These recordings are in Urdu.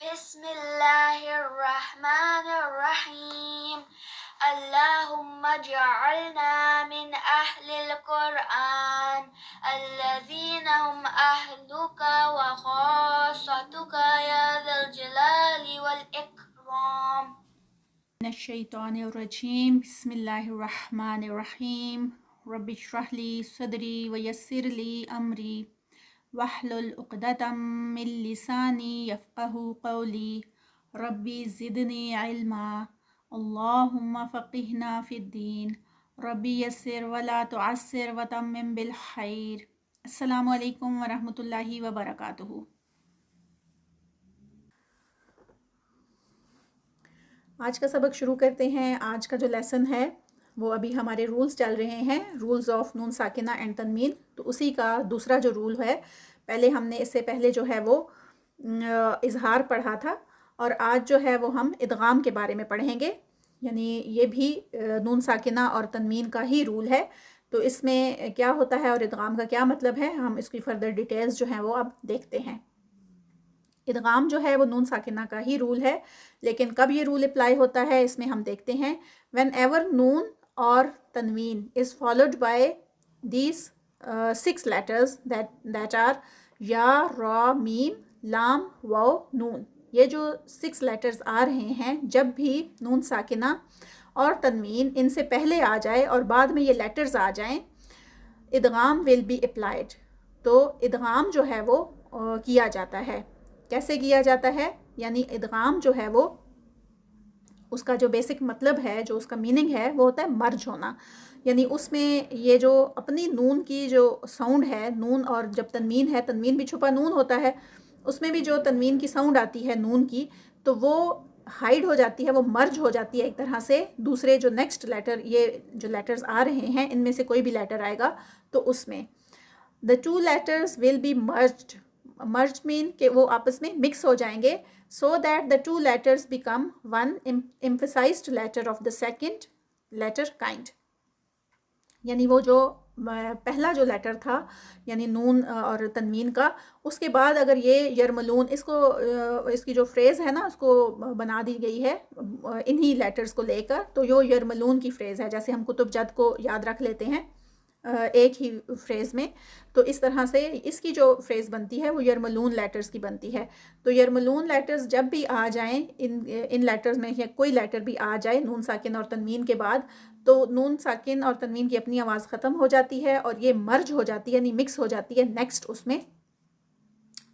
بسم اللہ الرحمن الرحیم اللہم اجعلنا من اہل القرآن الذین هم اہلک وخاصتک یا ذا الجلال والاکرام۔ من الشیطان الرجیم بسم اللہ الرحمن الرحیم رب اشرح لی صدری ویسر لی امری واحلل عقدۃ من لسانی یفقہوا قولی ربی زدنی علما اللہم فقہنا فی الدین ربی یسر ولا تعسر وتمم بالخیر۔ السلام علیکم ورحمۃ اللہ وبرکاتہ۔ آج کا سبق شروع کرتے ہیں۔ آج کا جو لیسن ہے وہ ابھی ہمارے رولز چل رہے ہیں، رولز آف نون ساکنہ اینڈ تنوین، تو اسی کا دوسرا جو رول ہے، پہلے ہم نے اس سے پہلے جو ہے وہ اظہار پڑھا تھا، اور آج جو ہے وہ ہم ادغام کے بارے میں پڑھیں گے، یعنی یہ بھی نون ساکنہ اور تنوین کا ہی رول ہے۔ تو اس میں کیا ہوتا ہے اور ادغام کا کیا مطلب ہے، ہم اس کی فردر ڈیٹیلز جو ہیں وہ اب دیکھتے ہیں۔ ادغام جو ہے وہ نون ساکنہ کا ہی رول ہے، لیکن کب یہ رول اپلائی ہوتا ہے اس میں ہم دیکھتے ہیں۔ وین ایور نون اور تنوین is followed by these 6 letters that are یا، را، میم، لام، واو، نون۔ یہ جو 6 لیٹرز آ رہے ہیں، جب بھی نون ساکنہ اور تنوین ان سے پہلے آ جائے اور بعد میں یہ لیٹرز آ جائیں، ادغام ول بی اپلائیڈ۔ تو ادغام جو ہے وہ کیا جاتا ہے۔ کیسے کیا جاتا ہے؟ یعنی ادغام جو ہے وہ، اس کا جو بیسک مطلب ہے، جو اس کا میننگ ہے، وہ ہوتا ہے مرج ہونا۔ یعنی اس میں یہ جو اپنی نون کی جو ساؤنڈ ہے، نون، اور جب تنوین ہے، تنوین بھی چھپا نون ہوتا ہے، اس میں بھی جو تنوین کی ساؤنڈ آتی ہے نون کی، تو وہ ہائیڈ ہو جاتی ہے، وہ مرج ہو جاتی ہے ایک طرح سے دوسرے جو نیکسٹ لیٹر، یہ جو لیٹرز آ رہے ہیں ان میں سے کوئی بھی لیٹر آئے گا تو اس میں the two letters will be merged۔ merged mean کہ وہ آپس میں مکس ہو جائیں گے، so that the two letters become one emphasized letter of the second letter kind۔ یعنی وہ جو پہلا جو لیٹر تھا، یعنی نون اور تنوین کا، اس کے بعد اگر یہ یرملون، اس کو اس کی جو فریز ہے نا، اس کو بنا دی گئی ہے انہی لیٹرز کو لے کر، تو یہ یرملون کی فریز ہے، جیسے ہم کتب جد کو یاد رکھ لیتے ہیں ایک ہی فریز میں، تو اس طرح سے اس کی جو فریز بنتی ہے وہ یرملون لیٹرز کی بنتی ہے۔ تو یرملون لیٹرز جب بھی آ جائیں، ان لیٹرز میں یا کوئی لیٹر بھی آ جائے نون ساکن اور تنوین کے بعد، تو نون ساکن اور تنوین کی اپنی آواز ختم ہو جاتی ہے اور یہ مرج ہو جاتی ہے، یعنی مکس ہو جاتی ہے نیکسٹ اس میں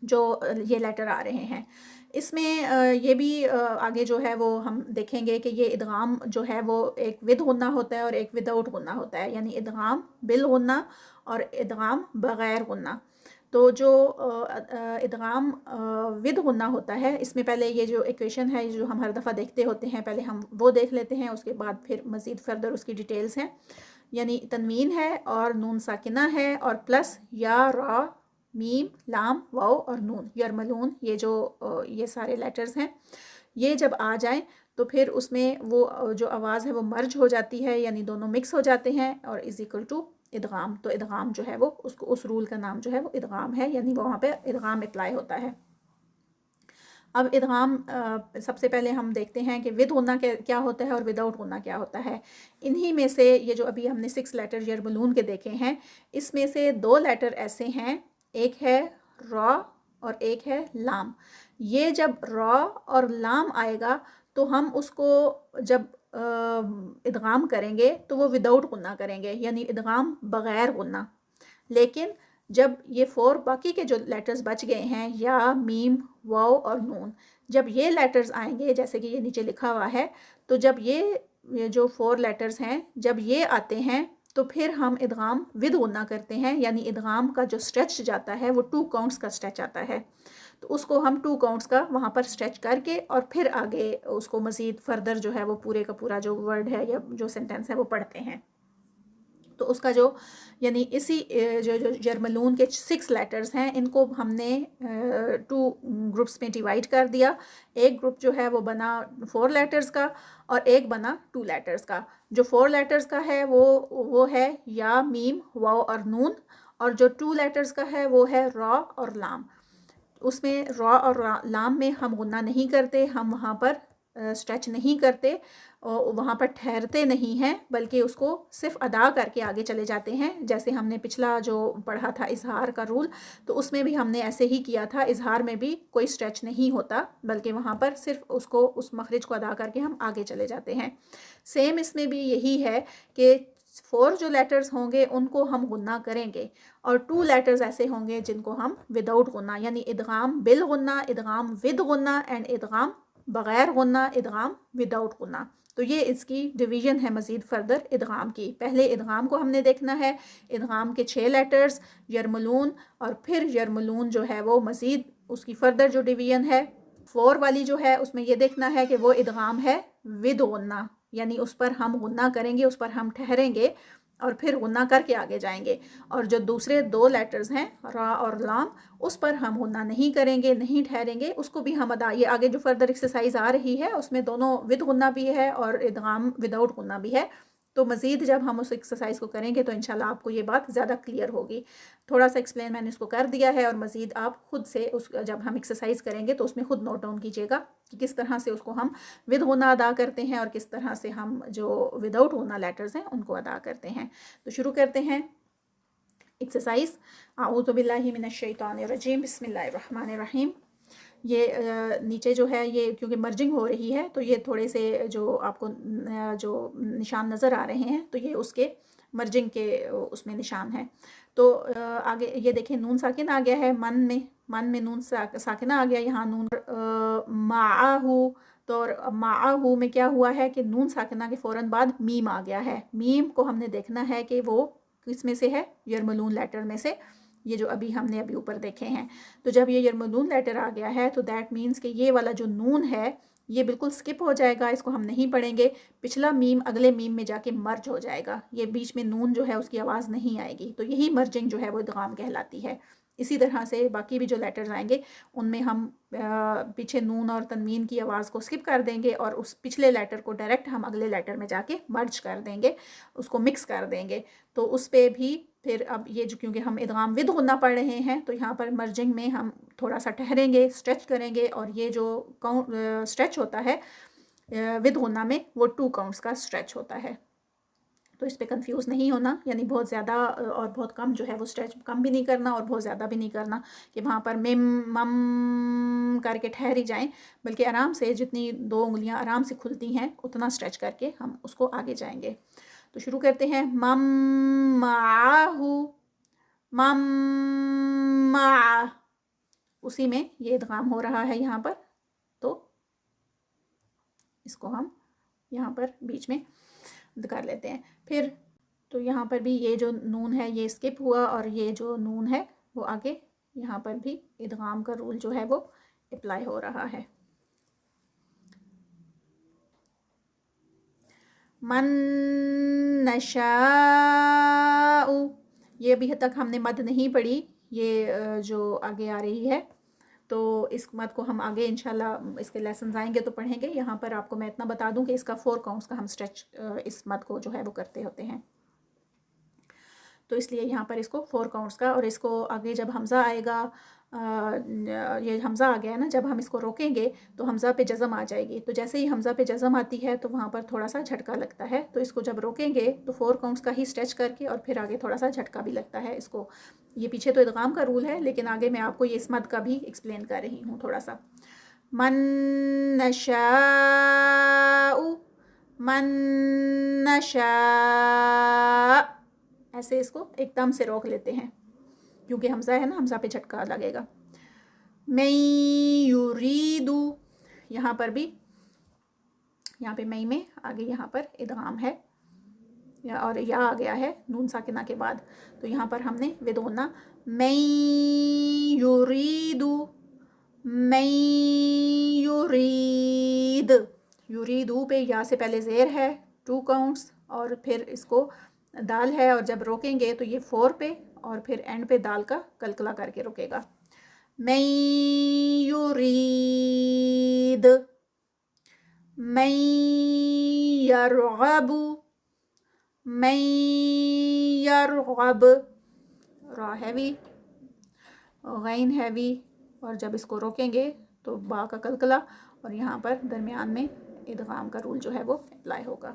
جو یہ لیٹر آ رہے ہیں۔ اس میں یہ بھی آگے جو ہے وہ ہم دیکھیں گے کہ یہ ادغام جو ہے وہ ایک ود غنہ ہوتا ہے اور ایک ود آؤٹ غنہ ہوتا ہے، یعنی ادغام بالغنہ اور ادغام بغیر غنہ۔ تو جو ادغام ود غنہ ہوتا ہے، اس میں پہلے یہ جو ایکویشن ہے جو ہم ہر دفعہ دیکھتے ہوتے ہیں، پہلے ہم وہ دیکھ لیتے ہیں، اس کے بعد پھر مزید فردر اس کی ڈیٹیلز ہیں۔ یعنی تنوین ہے اور نون ساکنہ ہے اور پلس یا، را، میم، لام، واو اور نون، یرملون، یہ سارے لیٹرز ہیں۔ یہ جب آ جائیں تو پھر اس میں وہ جو آواز ہے وہ مرج ہو جاتی ہے، یعنی دونوں مکس ہو جاتے ہیں، اور از ایکول ٹو ادغام۔ تو ادغام جو ہے وہ اس رول کا نام جو ہے وہ ادغام ہے، یعنی وہاں پہ ادغام اپلائی ہوتا ہے۔ اب ادغام سب سے پہلے ہم دیکھتے ہیں کہ ود غنہ کیا ہوتا ہے اور ود آؤٹ غنہ کیا ہوتا ہے۔ انہی میں سے یہ جو ابھی ہم نے 6 لیٹر یرملون کے دیکھے ہیں، اس میں سے 2 لیٹر ایسے ہیں، ایک ہے را اور ایک ہے لام۔ یہ جب را اور لام آئے گا تو ہم اس کو جب ادغام کریں گے تو وہ وداؤٹ غنہ کریں گے، یعنی ادغام بغیر غنہ۔ لیکن جب یہ 4 باقی کے جو لیٹرز بچ گئے ہیں، یا، میم، واو اور نون، جب یہ لیٹرز آئیں گے، جیسے کہ یہ نیچے لکھا ہوا ہے، تو جب یہ جو 4 لیٹرز ہیں جب یہ آتے ہیں تو پھر ہم ادغام ود غنہ کرتے ہیں، یعنی ادغام کا جو سٹریچ جاتا ہے وہ 2 کاؤنٹس کا سٹریچ آتا ہے، تو اس کو ہم 2 کاؤنٹس کا وہاں پر سٹریچ کر کے اور پھر آگے اس کو مزید فردر جو ہے وہ پورے کا پورا جو ورڈ ہے یا جو سینٹینس ہے وہ پڑھتے ہیں۔ تو اس کا جو، یعنی اسی جو یرملون کے 6 لیٹرز ہیں، ان کو ہم نے 2 گروپس میں ڈیوائڈ کر دیا۔ ایک گروپ جو ہے وہ بنا 4 لیٹرز کا اور ایک بنا 2 لیٹرز کا۔ جو 4 لیٹرز کا ہے وہ ہے یا، میم، واو اور نون، اور جو 2 لیٹرز کا ہے وہ ہے را اور لام۔ اس میں را اور لام میں ہم غنہ نہیں کرتے، ہم وہاں پر اسٹریچ نہیں کرتے، وہاں پر ٹھہرتے نہیں ہیں، بلکہ اس کو صرف ادا کر کے آگے چلے جاتے ہیں. جیسے ہم نے پچھلا جو پڑھا تھا اظہار کا رول، تو اس میں بھی ہم نے ایسے ہی کیا تھا. اظہار میں بھی کوئی اسٹریچ نہیں ہوتا، بلکہ وہاں پر صرف اس مخرج کو ادا کر کے ہم آگے چلے جاتے ہیں. سیم اس میں بھی یہی ہے کہ 4 جو لیٹرز ہوں گے ان کو ہم غنہ کریں گے، اور 2 لیٹرز ایسے ہوں گے جن کو ہم وداؤٹ غنہ، یعنی ادغام بالغنہ، ادغام ود غنہ اینڈ ادغام بغیر غنہ، ادغام وداؤٹ غنہ. تو یہ اس کی ڈویژن ہے مزید فردر ادغام کی. پہلے ادغام کو ہم نے دیکھنا ہے، ادغام کے 6 لیٹرز یرملون، اور پھر یرملون جو ہے وہ مزید اس کی فردر جو ڈویژن ہے 4 والی جو ہے، اس میں یہ دیکھنا ہے کہ وہ ادغام ہے ود غنہ، یعنی اس پر ہم غنہ کریں گے، اس پر ہم ٹھہریں گے اور پھر غنہ کر کے آگے جائیں گے. اور جو دوسرے 2 لیٹرز ہیں را اور لام، اس پر ہم غنہ نہیں کریں گے، نہیں ٹھہریں گے، اس کو بھی ہم یہ آگے جو فردر ایکسرسائز آ رہی ہے اس میں دونوں ود غنہ بھی ہے اور ادغام وداؤٹ غنہ بھی ہے. تو مزید جب ہم اس ایکسرسائز کو کریں گے تو انشاءاللہ آپ کو یہ بات زیادہ کلیئر ہوگی. تھوڑا سا ایکسپلین میں نے اس کو کر دیا ہے، اور مزید آپ خود سے جب ہم ایکسرسائز کریں گے تو اس میں خود نوٹ ڈاؤن کیجیے گا کہ کس طرح سے اس کو ہم ود غنہ ادا کرتے ہیں اور کس طرح سے ہم جو وداؤٹ غنہ لیٹرز ہیں ان کو ادا کرتے ہیں. تو شروع کرتے ہیں ایکسرسائز. اعوذ باللہ من الشیطان الرجیم، بسم اللہ الرحمن الرحیم. یہ نیچے جو ہے یہ کیونکہ مرجنگ ہو رہی ہے تو یہ تھوڑے سے جو آپ کو جو نشان نظر آ رہے ہیں تو یہ اس کے مرجنگ کے اس میں نشان ہے. تو آگے یہ دیکھیں نون ساکن آ گیا ہے من میں نون ساکنہ آ گیا، یہاں نون معاہو. تو معاہو میں کیا ہوا ہے کہ نون ساکنہ کے فوراً بعد میم آ گیا ہے. میم کو ہم نے دیکھنا ہے کہ وہ کس میں سے ہے، یرملون لیٹر میں سے، یہ جو ہم نے ابھی اوپر دیکھے ہیں. تو جب یہ یرملون لیٹر آ گیا ہے تو دیٹ مینس کہ یہ والا جو نون ہے یہ بالکل سکپ ہو جائے گا، اس کو ہم نہیں پڑھیں گے. پچھلا میم اگلے میم میں جا کے مرج ہو جائے گا، یہ بیچ میں نون جو ہے اس کی آواز نہیں آئے گی. تو یہی مرجنگ جو ہے وہ ادغام کہلاتی ہے. اسی طرح سے باقی بھی جو لیٹرز آئیں گے ان میں ہم پیچھے نون اور تنوین کی آواز کو سکپ کر دیں گے اور اس پچھلے لیٹر کو ڈائریکٹ ہم اگلے لیٹر میں جا کے مرج کر دیں گے، اس کو مکس کر دیں گے. تو اس پہ بھی پھر اب یہ جو کیونکہ ہم ادغام ود غنہ پڑھ رہے ہیں تو یہاں پر مرجنگ میں ہم تھوڑا سا ٹھہریں گے، اسٹریچ کریں گے، اور یہ جو اسٹریچ ہوتا ہے ود غنہ میں وہ 2 کاؤنٹس کا اسٹریچ ہوتا ہے. تو اس پہ کنفیوز نہیں ہونا، یعنی بہت زیادہ اور بہت کم جو ہے وہ اسٹریچ کم بھی نہیں کرنا اور بہت زیادہ بھی نہیں کرنا کہ وہاں پر مم مم کر کے ٹھہر ہی جائیں، بلکہ آرام سے جتنی 2 انگلیاں آرام سے کھلتی ہیں اتنا اسٹریچ کر کے ہم اس کو آگے جائیں گے. تو شروع کرتے ہیں. مم معاہو، مم مع، اسی میں یہ ادغام ہو رہا ہے یہاں پر، تو اس کو ہم یہاں پر بیچ میں کر لیتے ہیں. پھر تو یہاں پر بھی یہ جو نون ہے یہ اسکپ ہوا، اور یہ جو نون ہے وہ آگے یہاں پر بھی ادغام کا رول جو ہے وہ اپلائی ہو رہا ہے. من نشاء، یہ ابھی تک ہم نے مد نہیں پڑھی، یہ جو آگے آ رہی ہے تو اس مد کو ہم آگے انشاءاللہ اس کے لیسنز آئیں گے تو پڑھیں گے. یہاں پر آپ کو میں اتنا بتا دوں کہ اس کا 4 کاؤنٹس کا ہم اسٹریچ اس مد کو جو ہے وہ کرتے ہوتے ہیں، تو اس لیے یہاں پر اس کو 4 کاؤنٹس کا. اور اس کو آگے جب حمزہ آئے گا، یہ حمزہ آ گیا ہے نا، جب ہم اس کو روکیں گے تو حمزہ پہ جزم آ جائے گی. تو جیسے ہی حمزہ پہ جزم آتی ہے تو وہاں پر تھوڑا سا جھٹکا لگتا ہے، تو اس کو جب روکیں گے تو 4 کاؤنٹس کا ہی اسٹریچ کر کے اور پھر آگے تھوڑا سا جھٹکا بھی لگتا ہے اس کو. یہ پیچھے تو ادغام کا رول ہے لیکن آگے میں آپ کو یہ اس مد کا بھی ایکسپلین کر رہی ہوں تھوڑا سا. من نشاء، من نشاء، ایسے اس کو ایک دم سے روک لیتے ہیں کیونکہ حمزہ ہے نا، حمزہ پہ جھٹکا لگے گا. میں یریدو، یہاں پر بھی یہاں پہ میں آگے یہاں پر ادغام ہے، اور یا آ گیا ہے نون ساکنہ کے بعد، تو یہاں پر ہم نے ود غنہ میں یریدو، میں یرید، یریدو پہ یا سے پہلے زیر ہے 2 کاؤنٹس، اور پھر اس کو دال ہے، اور جب روکیں گے تو یہ 4 پہ اور پھر اینڈ پہ دال کا کلکلا کر کے رکے گا. میں یرید، میں یرغب، میں یرغب، را ہیوی، غین ہیوی، اور جب اس کو روکیں گے تو با کا قلقلہ اور یہاں پر درمیان میں ادغام کا رول جو ہے وہ اپلائی ہوگا.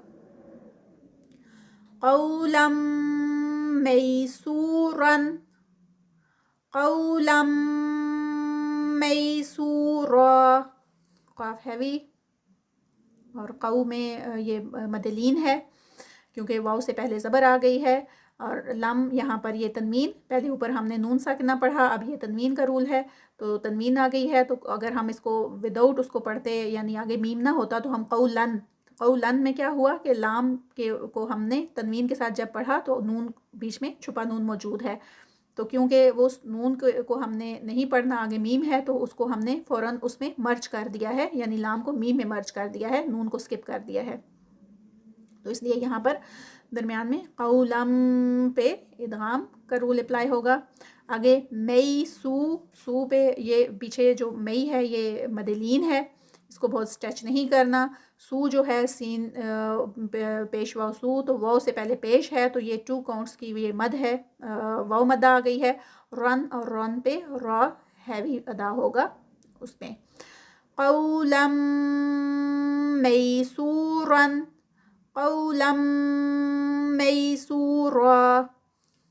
قولا میسورا، قولا میسورا، قاف ہیوی اور قو میں یہ مدلین ہے کیونکہ واو سے پہلے زبر آ گئی ہے، اور لم یہاں پر یہ تنوین، پہلے اوپر ہم نے نون ساکنہ پڑھا، اب یہ تنوین کا رول ہے تو تنوین آ گئی ہے. تو اگر ہم اس کو وداؤٹ اس کو پڑھتے یعنی آگے میم نہ ہوتا تو ہم قولن، قولن میں کیا ہوا کہ لام کے کو ہم نے تنوین کے ساتھ جب پڑھا تو نون بیچ میں چھپا نون موجود ہے، تو کیونکہ وہ نون کو ہم نے نہیں پڑھنا، آگے میم ہے تو اس کو ہم نے فوراً اس میں مرج کر دیا ہے، یعنی لام کو میم میں مرج کر دیا ہے، نون کو سکپ کر دیا ہے. تو اس لیے یہاں پر درمیان میں قولم پہ ادغام کا رول اپلائی ہوگا. آگے مئی سو پہ یہ پیچھے جو مئی ہے یہ مدلین ہے، اس کو بہت سٹیچ نہیں کرنا. سو جو ہے سین پیش واو سو، تو واو سے پہلے پیش ہے تو یہ 2 کاؤنٹس کی یہ مد ہے، واو مد آ گئی ہے. رن اور رن پہ را ہیوی ادا ہوگا اس میں. قولا میسورا، قولا میسورا،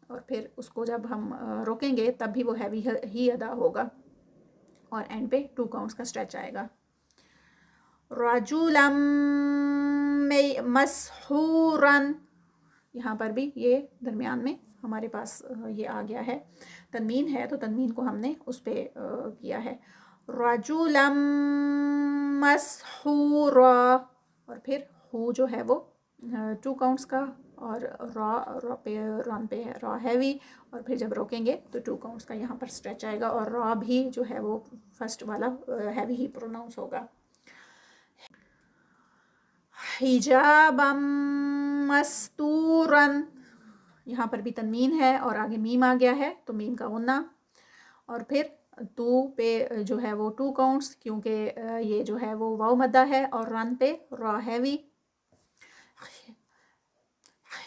اور پھر اس کو جب ہم روکیں گے تب بھی وہ ہیوی ہی ادا ہوگا اور اینڈ پہ 2 کاؤنٹس کا اسٹریچ آئے گا. رجلا مسحورا، یہاں پر بھی یہ درمیان میں ہمارے پاس یہ آ گیا ہے، تنوین ہے تو تنوین کو ہم نے اس پہ کیا ہے. رجلا مسحورا، اور پھر ہو جو ہے وہ 2 کاؤنٹس کا، اور را پہ رن پہ را ہیوی، اور پھر جب روکیں گے تو 2 کاؤنٹس کا یہاں پر اسٹریچ آئے گا، اور را بھی جو ہے وہ فرسٹ والا ہیوی ہی پروناؤنس ہوگا. حجابا مستورا، یہاں پر بھی تنوین ہے اور آگے میم آ گیا ہے تو میم کا غنہ، اور پھر تو پہ جو ہے وہ 2 کاؤنٹس کیونکہ یہ جو ہے وہ واو مدہ ہے، اور رن پہ را ہیوی.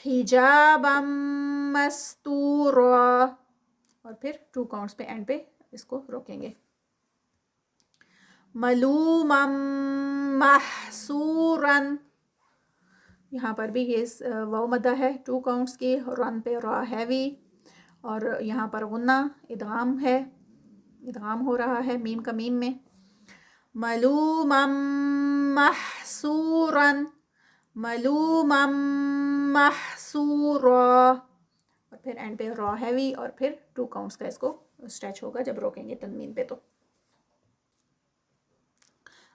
حجابا مستورا، اور پھر 2 کاؤنٹس پہ اینڈ پہ اس کو روکیں گے. ملوما محسورا، یہاں پر بھی یہ واو مدہ ہے 2 کاؤنٹس کی، رن پہ را ہیوی، اور یہاں پر غنہ ادغام ہے، ادغام ہو رہا ہے میم کا میم میں. ملوما محسورا، ملوما محسورا، اور پھر اینڈ پہ را ہیوی، اور پھر 2 کاؤنٹس کا اس کو اسٹریچ ہوگا جب روکیں گے تنوین پہ. تو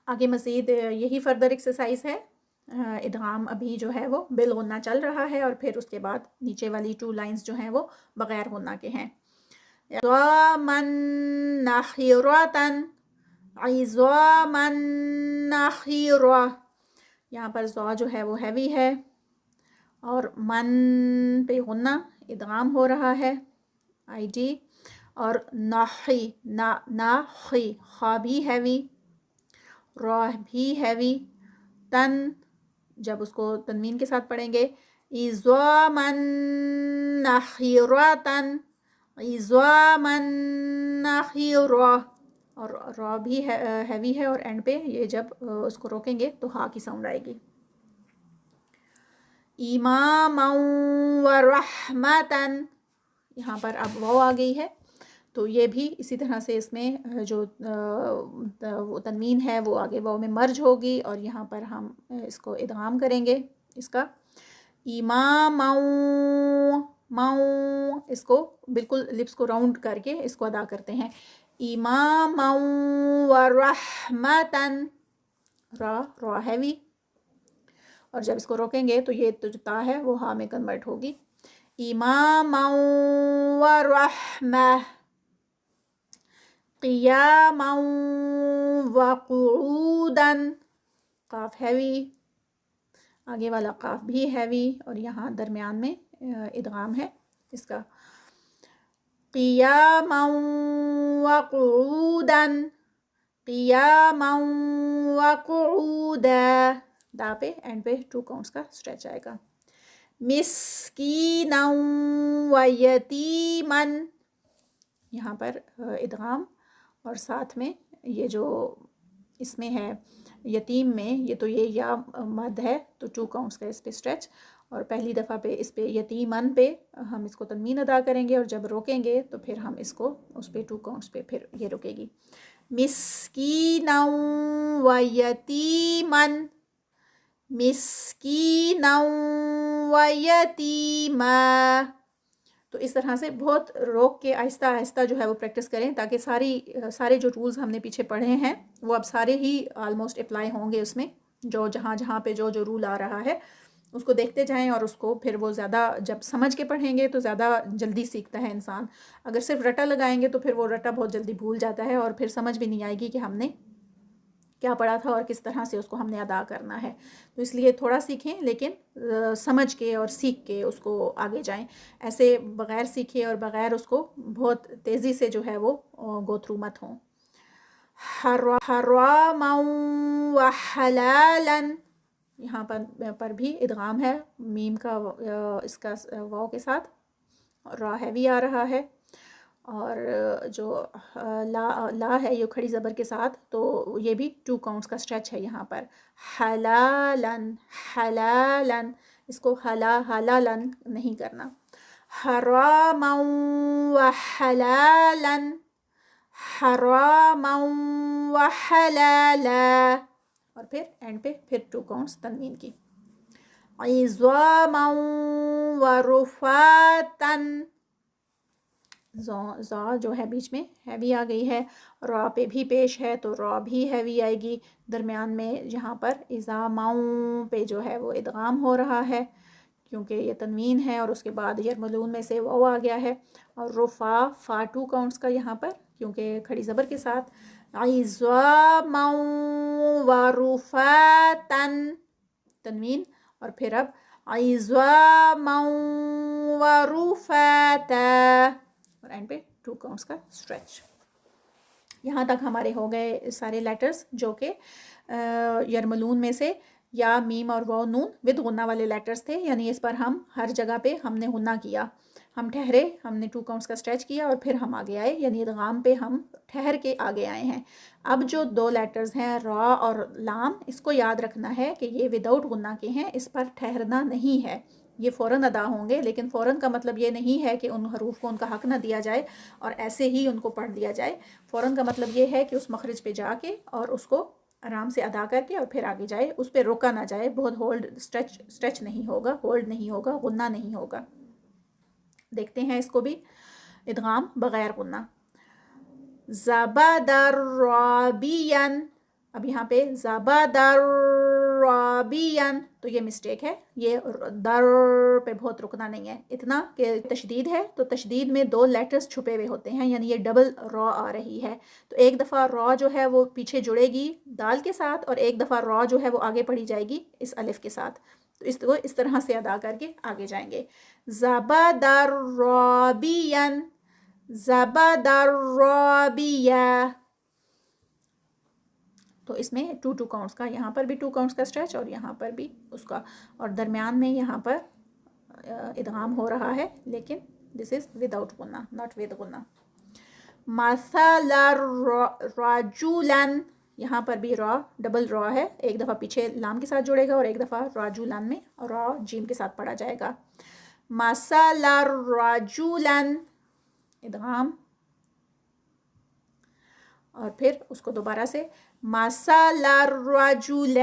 آگے مزید یہی فردر ایکسرسائز ہے. ادغام ابھی جو ہے وہ بالغنہ چل رہا ہے، اور پھر اس کے بعد نیچے والی 2 لائنز جو ہیں وہ بغیر غنہ کے ہیں. عظاما نخرة، عظاما نخرة، یہاں پر ضا جو ہے وہ ہیوی ہے، اور من پہ غنہ ادغام ہو رہا ہے آئی ڈی، اور ناخی ناخی خا بھی ہیوی، را بھی ہیوی. تن جب اس کو تنوین کے ساتھ پڑھیں گے عظاما نخرة، عظاما نخرة، اور را بھی ہیوی ہے، اور اینڈ پہ یہ جب اس کو روکیں گے تو ہا کی ساؤنڈ آئے گی. اماما ورحمتا، یہاں پر اب واو آ گئی ہے تو یہ بھی اسی طرح سے اس میں جو تنوین ہے وہ آگے واو میں مرج ہوگی، اور یہاں پر ہم اس کو ادغام کریں گے اس کا. اماما، ماؤں اس کو بالکل لپس کو راؤنڈ کر کے اس کو ادا کرتے ہیں. اماما ورحمتا، را ہیوی، اور جب اس کو روکیں گے تو یہ تو جو تا ہے وہ ہا میں کنورٹ ہوگی. اماما ورحمہ، قیاما وقعودا، قاف ہیوی، آگے والا قاف بھی ہیوی، اور یہاں درمیان میں ادغام ہے اس کا. قیاما وقعودا، قیاما وقعودا، دا پہ اینڈ پہ 2 کاؤنٹس کا اسٹریچ آئے گا. مسکینا و یتیما، یہاں پر ادغام اور ساتھ میں یہ جو اس میں ہے یتیم میں یہ تو یہ یا مد ہے تو 2 کاؤنٹس کا اس پہ اسٹریچ، اور پہلی دفعہ پہ اس پہ یتیمن پہ ہم اس کو تنوین ادا کریں گے، اور جب روکیں گے تو پھر ہم اس کو اس پہ 2 کاؤنٹس پہ پھر یہ رکے گی. مسکینا و یتیمن، مسکینا و یتیما. تو اس طرح سے بہت روک کے آہستہ آہستہ جو ہے وہ پریکٹس کریں تاکہ سارے جو رولز ہم نے پیچھے پڑھے ہیں وہ اب سارے ہی آلموسٹ اپلائی ہوں گے اس میں، جو جہاں پہ جو رول آ رہا ہے اس کو دیکھتے جائیں، اور اس کو پھر وہ زیادہ جب سمجھ کے پڑھیں گے تو زیادہ جلدی سیکھتا ہے انسان. اگر صرف رٹا لگائیں گے تو پھر وہ رٹا بہت جلدی بھول جاتا ہے، اور پھر سمجھ بھی نہیں آئے گی کہ ہم نے کیا پڑھا تھا اور کس طرح سے اس کو ہم نے ادا کرنا ہے. تو اس لیے تھوڑا سیکھیں لیکن سمجھ کے اور سیکھ کے اس کو آگے جائیں. ایسے بغیر سیکھے اور بغیر اس کو بہت تیزی سے جو ہے وہ گو تھرو مت ہوں. حراما و حلالا، یہاں پر بھی ادغام ہے میم کا اس کا واو کے ساتھ، را ہیوی آ رہا ہے، اور جو لا ہے یہ کھڑی زبر کے ساتھ، تو یہ بھی 2 کاؤنٹس کا اسٹریچ ہے یہاں پر. حلالن، حلالن، اس کو حلالن نہیں کرنا. حراما و حلالن، حراما و حلالا، اور پھر اینڈ پہ پھر 2 کاؤنٹس تنوین کی. عظاما و رفاتن، زا جو ہے بیچ میں ہیوی آ گئی ہے، را پہ بھی پیش ہے تو را بھی ہیوی آئے گی. درمیان میں یہاں پر عظاماؤں پہ جو ہے وہ ادغام ہو رہا ہے کیونکہ یہ تنوین ہے، اور اس کے بعد یرملون میں سے واو آ گیا ہے. اور فا 2 کاؤنٹس کا یہاں پر کیونکہ کھڑی زبر کے ساتھ. عظاما و رفاتن، تنوین، اور پھر اب عظاما و رفاتا، اور اینڈ پہ 2 کاؤنٹس کا اسٹریچ. یہاں تک ہمارے ہو گئے سارے لیٹرز جو کہ یرملون میں سے یا میم اور واو نون ود غنہ والے لیٹرز تھے، یعنی اس پر ہم ہر جگہ پہ ہم نے غنہ کیا، ہم ٹھہرے، ہم نے 2 کاؤنٹس کا اسٹریچ کیا اور پھر ہم آگے آئے، یعنی ادغام پہ ہم ٹھہر کے آگے آئے ہیں. اب جو 2 لیٹرز ہیں را اور لام، اس کو یاد رکھنا ہے کہ یہ وداؤٹ غنہ کے ہیں، اس پر ٹھہرنا نہیں ہے. یہ فوراً ادا ہوں گے، لیکن فوراً کا مطلب یہ نہیں ہے کہ ان حروف کو ان کا حق نہ دیا جائے اور ایسے ہی ان کو پڑھ دیا جائے. فوراً کا مطلب یہ ہے کہ اس مخرج پہ جا کے اور اس کو آرام سے ادا کر کے اور پھر آگے جائے، اس پہ روکا نہ جائے، بہت ہولڈ اسٹریچ نہیں ہوگا، ہولڈ نہیں ہوگا، غنہ نہیں ہوگا. دیکھتے ہیں اس کو بھی ادغام بغیر غنہ. زبادر رابین، اب یہاں پہ زبادر رابین تو یہ مسٹیک ہے، یہ در پہ بہت رکنا نہیں ہے، اتنا کہ تشدید ہے تو تشدید میں 2 لیٹرز چھپے ہوئے ہوتے ہیں، یعنی یہ ڈبل را آ رہی ہے. تو ایک دفعہ را جو ہے وہ پیچھے جڑے گی دال کے ساتھ، اور ایک دفعہ را جو ہے وہ آگے پڑھی جائے گی اس الف کے ساتھ. تو اس کو اس طرح سے ادا کر کے آگے جائیں گے. زبادر رابین، زبادر رابیہ. تو اس میں 2 کاؤنٹس کا، یہاں پر بھی 2 کاؤنٹس کا اسٹریچ اور یہاں پر بھی اس کا، اور درمیان میں یہاں پر ادغام ہو رہا ہے لیکن دس از وداؤٹ غنہ، ناٹ ود غنہ. مثل رجولن، یہاں پر بھی را ڈبل را ہے، ایک دفعہ پیچھے لام کے ساتھ جڑے گا اور ایک دفعہ رجولن میں را جیم کے ساتھ پڑھا جائے گا. مثل رجولن، ادغام، اور پھر اس کو دوبارہ سے مثل الرجل،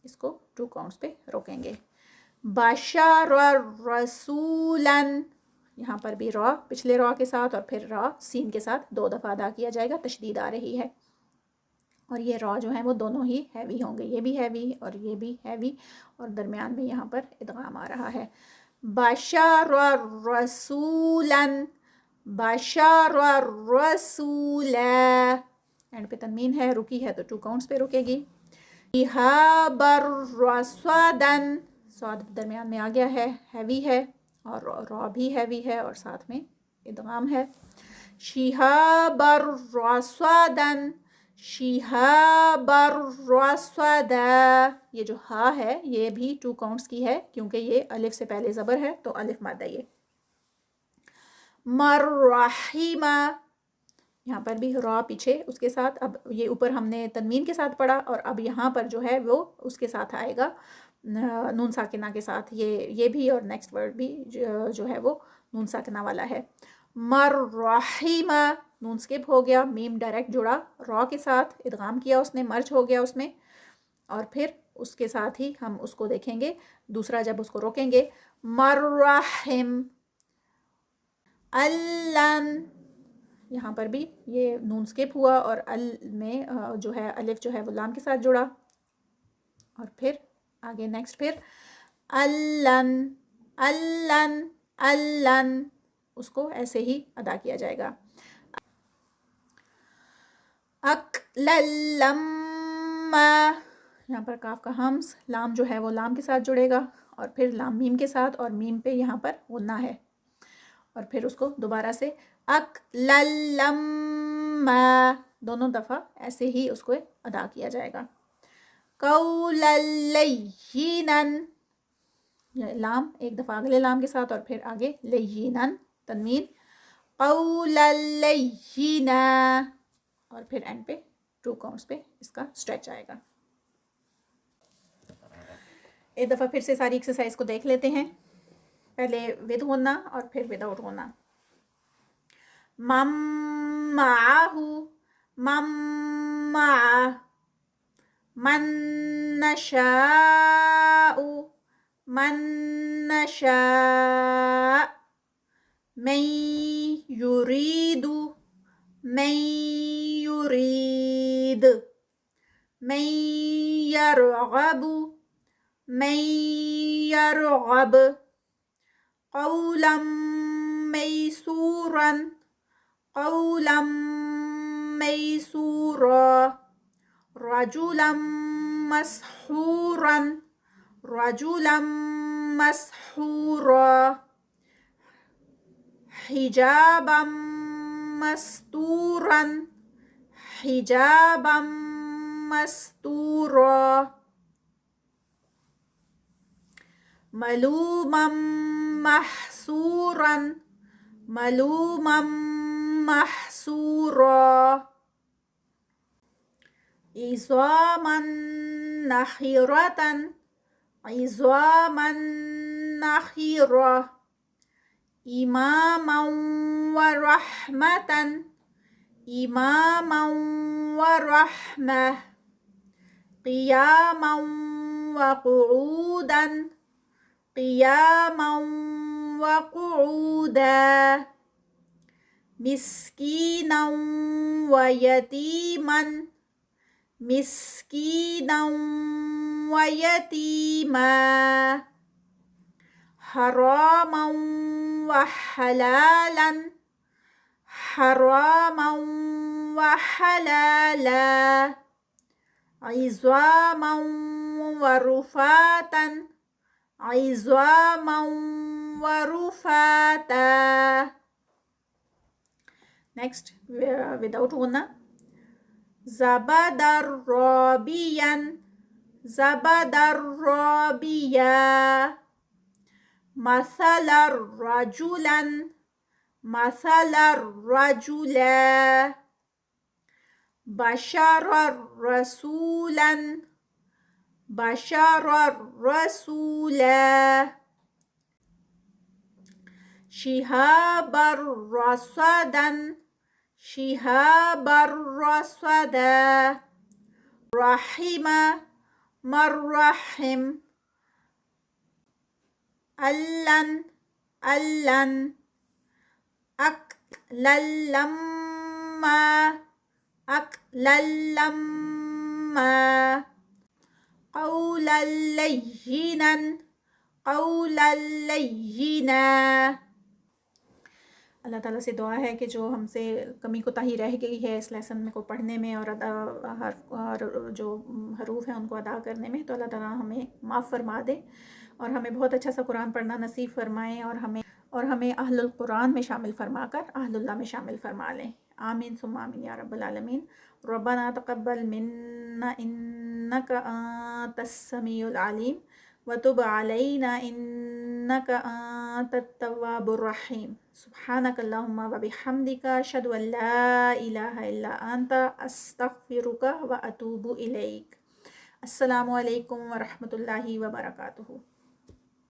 اس کو 2 کاؤنٹس پہ روکیں گے. بشر رسولا، یہاں پر بھی را پچھلے را کے ساتھ اور پھر را سین کے ساتھ 2 دفعہ ادا کیا جائے گا، تشدید آ رہی ہے، اور یہ را جو ہیں وہ دونوں ہی ہیوی ہوں گے، یہ بھی ہیوی اور یہ بھی ہیوی، اور درمیان میں یہاں پر ادغام آ رہا ہے. بشر رسولا، بشر رسولا، اینڈ پہ تنوین ہے، رکی ہے تو 2 کاؤنٹس پہ رکے گی. شہاب رصدا، صاد درمیان میں آ گیا ہے، ہیوی ہے، اور را بھی ہیوی ہے اور ساتھ میں ادغام ہے. شہاب رصدا، شہاب رصدا، یہ جو ہا ہے یہ بھی 2 کاؤنٹس کی ہے کیونکہ یہ الف سے پہلے زبر ہے تو الف مادہ. یہ مرحیمہ، یہاں پر بھی را پیچھے اس کے ساتھ. اب یہ اوپر ہم نے تنوین کے ساتھ پڑھا اور اب یہاں پر جو ہے وہ اس کے ساتھ آئے گا نون ساکنہ کے ساتھ. یہ بھی اور نیکسٹ ورڈ بھی جو ہے وہ نون ساکنہ والا ہے. مرحیمہ نون سکپ ہو گیا, میم ڈائریکٹ جڑا را کے ساتھ, ادغام کیا اس نے, مرج ہو گیا اس میں, اور پھر اس کے ساتھ ہی ہم اس کو دیکھیں گے دوسرا جب اس کو روکیں گے. مرحم اللن, یہاں پر بھی یہ نون سکپ ہوا اور ال میں جو ہے الف جو ہے وہ لام کے ساتھ جڑا, اور پھر آگے نیکسٹ پھر اللن اللن اللن, اس کو ایسے ہی ادا کیا جائے گا. اکللما, یہاں پر کاف کا ہمز, لام جو ہے وہ لام کے ساتھ جڑے گا اور پھر لام میم کے ساتھ, اور میم پہ یہاں پر غنہ ہے, اور پھر اس کو دوبارہ سے اکللما, دونوں دفعہ ایسے ہی اس کو ادا کیا جائے گا. قولا لینا, لام ایک دفعہ اگلے لام کے ساتھ اور پھر آگے لینا تنوین. قولا لینا, اور پھر اینڈ پہ 2 کاؤنٹس پہ اس کا اسٹریچ آئے گا. ایک دفعہ پھر سے ساری ایکسرسائز کو دیکھ لیتے ہیں, پہلے ود ہونا اور پھر وداؤٹ ہونا. مم معہ مم معہ, من نشاء من نشاء, من یرید من یرید, من یرغب من یرغب, قولا میسورا قولا میسورا, رجلا مسحورا رجلا مسحورا, حجابا مستورا حجابا مستورا, ملوما محسورا ملوما محسورا, عظاما نخرة عظاما نخرة, إماما ورحمة إماما ورحمة, قياما وقعودا قياما وقعودا, مسكينا ويتيما مسكينا ويتيما, حراما وحلالا حراما وحلالا, عظاما ورفاتا عظاما ورفاتا. نیکسٹ وداؤٹ ہونا. زبدر رابیا زبدر رابیا, مثل رجلا مثل رجلا, بشر رسولا بشر رسولا, شهابا رصدا شهابا رصدا, رحم مرحم, ألن ألن, أكللما أكللما, قولا لینا قولا لینا. اللہ تعالیٰ سے دعا ہے کہ جو ہم سے کمی کوتاہی رہ گئی ہے اس لیسن کو پڑھنے میں اور جو حروف ہیں ان کو ادا کرنے میں, تو اللہ تعالیٰ ہمیں معاف فرما دے اور ہمیں بہت اچھا سا قرآن پڑھنا نصیب فرمائیں, اور ہمیں اہل القرآن میں شامل فرما کر اہل اللہ میں شامل فرما لیں. آمین ثم آمین یا رب العالمین. ربنا تقبل منا انک انت السمیع العلیم وتب علینا انک انت أنت التواب الرحيم سبحانك اللهم وبحمدك أشهد أن لا إله إلا أنت أستغفرك وأتوب إليك. السلام علیکم ورحمۃ اللہ وبرکاتہ.